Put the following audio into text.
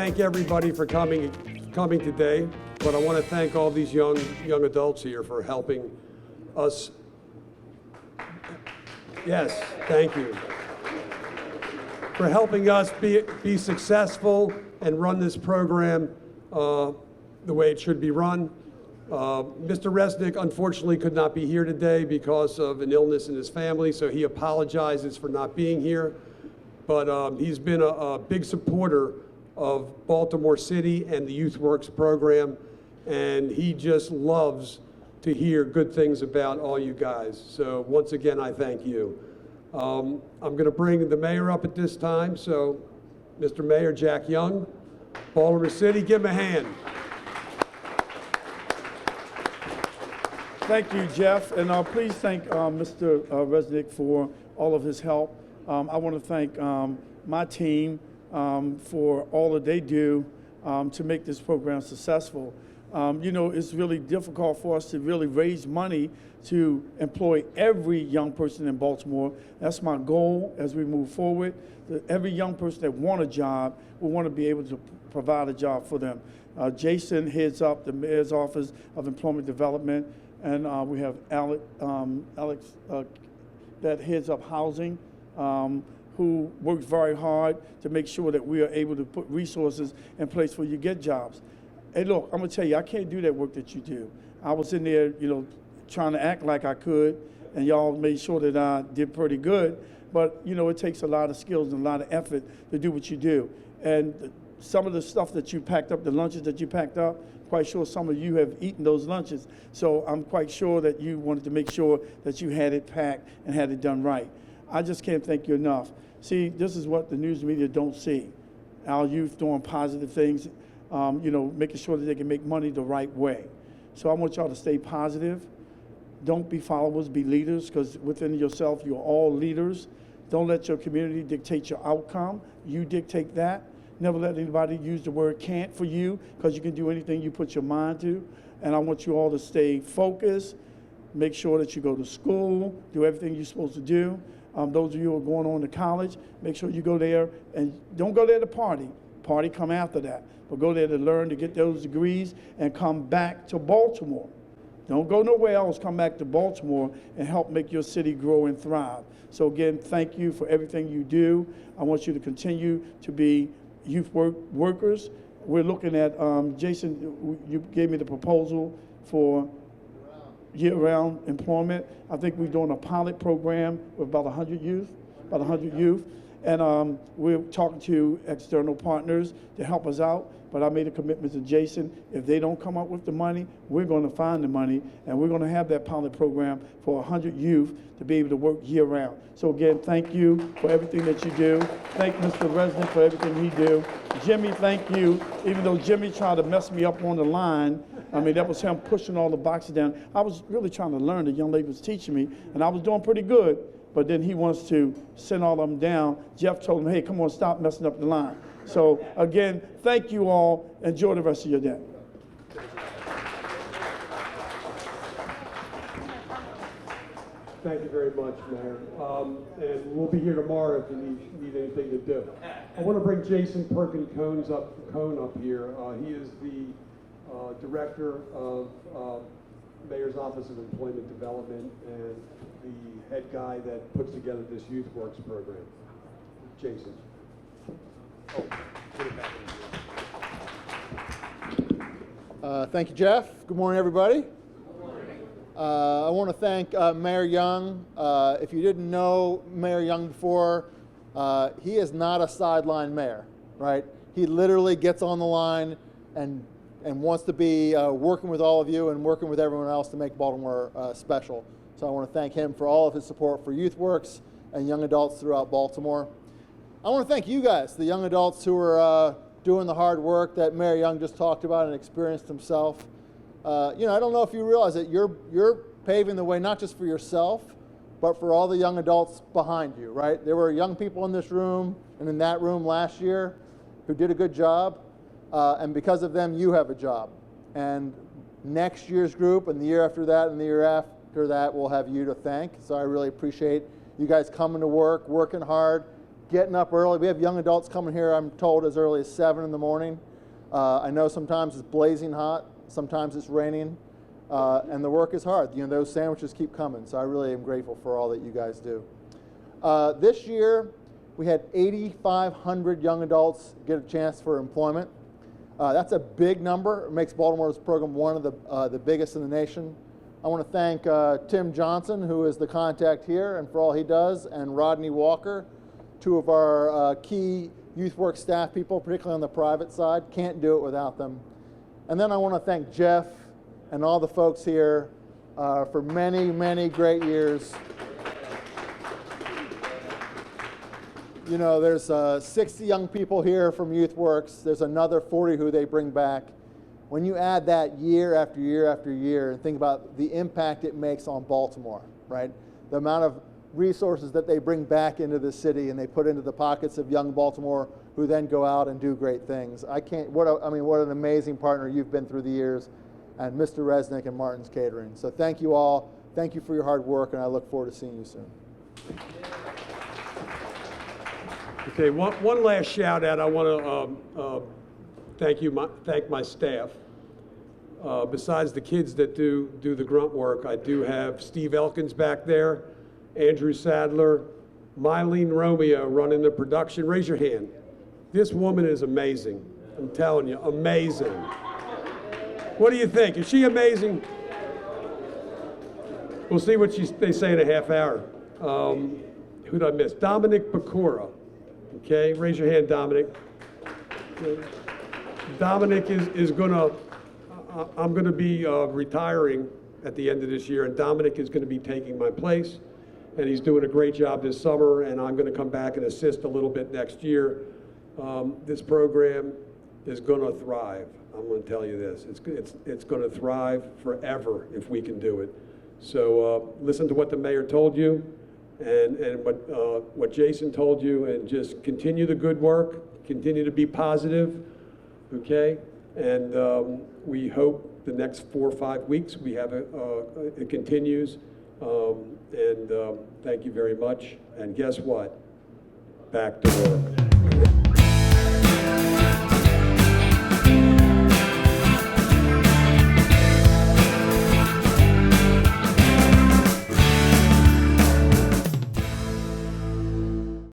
thank everybody for coming today, but I want to thank all these young adults here for helping us. Yes, thank you. For helping us be successful and run this program the way it should be run. Mr. Resnick unfortunately could not be here today because of an illness in his family, so he apologizes for not being here. But he's been a big supporter of Baltimore City and the YouthWorks program, and he just loves to hear good things about all you guys. So once again, I thank you. I'm going to bring the mayor up at this time. So Mr. Mayor Jack Young, Baltimore City, give him a hand. Thank you, Jeff, and please thank Mr. Resnick for all of his help. I want to thank my team for all that they do to make this program successful. You know, it's really difficult for us to really raise money to employ every young person in Baltimore. That's my goal as we move forward. Every young person that wants a job, we want to be able to provide a job for them. Jason heads up the Mayor's Office of Employment Development, and we have Alex that heads up housing, who works very hard to make sure that we are able to put resources in place for you to get jobs. Hey, look, I'm going to tell you, I can't do that work that you do. I was in there, you know, trying to act like I could, and y'all made sure that I did pretty good. But, you know, it takes a lot of skills and a lot of effort to do what you do. And some of the stuff that you packed up, the lunches that you packed up, quite sure some of you have eaten those lunches. So I'm quite sure that you wanted to make sure that you had it packed and had it done right. I just can't thank you enough. See, this is what the news media don't see. Our youth doing positive things, you know, making sure that they can make money the right way. So I want y'all to stay positive. Don't be followers, be leaders, because within yourself, you're all leaders. Don't let your community dictate your outcome. You dictate that. Never let anybody use the word can't for you, because you can do anything you put your mind to. And I want you all to stay focused. Make sure that you go to school, do everything you're supposed to do. Those of you who are going on to college, make sure you go there, and don't go there to party. Party come after that. But go there to learn, to get those degrees, and come back to Baltimore. Don't go nowhere else. Come back to Baltimore and help make your city grow and thrive. So again, thank you for everything you do. I want you to continue to be youth workers. We're looking at, Jason, you gave me the proposal for year-round employment. I think we're doing a pilot program with about 100 youth. And we're talking to external partners to help us out. But I made a commitment to Jason. If they don't come up with the money, we're going to find the money, and we're going to have that pilot program for 100 youth to be able to work year-round. So again, thank you for everything that you do. Thank Mr. Resnick for everything he do. Jimmy, thank you. Even though Jimmy tried to mess me up on the line, I mean, that was him pushing all the boxes down. I was really trying to learn. The young lady was teaching me, and I was doing pretty good. But then he wants to send all of them down. Jeff told him, hey, come on, stop messing up the line. So again, thank you all. Enjoy the rest of your day. Thank you very much, Mayor. And we'll be here tomorrow if you need anything to do. I want to bring Jason Perkin-Cone up here. He is the Director of Mayor's Office of Employment Development and the head guy that puts together this YouthWorks program. Jason. Oh, put it back in here. Thank you, Jeff. Good morning, everybody. I want to thank Mayor Young. If you didn't know Mayor Young before, he is not a sideline mayor, right? He literally gets on the line and wants to be working with all of you and working with everyone else to make Baltimore special. So I want to thank him for all of his support for YouthWorks and young adults throughout Baltimore. I want to thank you guys, the young adults who are doing the hard work that Mayor Young just talked about and experienced himself. You know, I don't know if you realize that you're paving the way not just for yourself, but for all the young adults behind you, right? There were young people in this room and in that room last year who did a good job, and because of them, you have a job. And next year's group and the year after that and the year after that, we'll have you to thank. So I really appreciate you guys coming to work, working hard, getting up early. We have young adults coming here, I'm told, as early as 7 in the morning. I know sometimes it's blazing hot, sometimes it's raining, and the work is hard. You know, those sandwiches keep coming, so I really am grateful for all that you guys do. This year, we had 8,500 young adults get a chance for employment. That's a big number. It makes Baltimore's program one of the biggest in the nation. I want to thank Tim Johnson, who is the contact here, and for all he does, and Rodney Walker, two of our key YouthWorks staff people, particularly on the private side. Can't do it without them. And then I want to thank Jeff and all the folks here for many, many great years. You know, there's 60 young people here from YouthWorks. There's another 40 who they bring back. When you add that year after year after year and think about the impact it makes on Baltimore, right? The amount of resources that they bring back into the city and they put into the pockets of young Baltimore who then go out and do great things. What an amazing partner you've been through the years, and Mr. Resnick and Martin's Catering. So thank you all. Thank you for your hard work, and I look forward to seeing you soon. Okay, one last shout out. I want to thank my staff. Besides the kids that do the grunt work, I do have Steve Elkins back there, Andrew Sadler, Mylene Romeo running the production. Raise your hand. This woman is amazing. I'm telling you, amazing. What do you think? Is she amazing? We'll see what they say in a half hour. Who did I miss? Dominic Pecora. Okay, raise your hand, Dominic. Dominic is gonna, I'm gonna be retiring at the end of this year, and Dominic is gonna be taking my place, and he's doing a great job this summer, and I'm gonna come back and assist a little bit next year. This program is gonna thrive. I'm gonna tell you this, it's gonna thrive forever if we can do it. So listen to what the mayor told you, and what Jason told you, and just continue the good work, continue to be positive, okay? And we hope the next 4 or 5 weeks we have it continues. Thank you very much. And guess what? Back to work.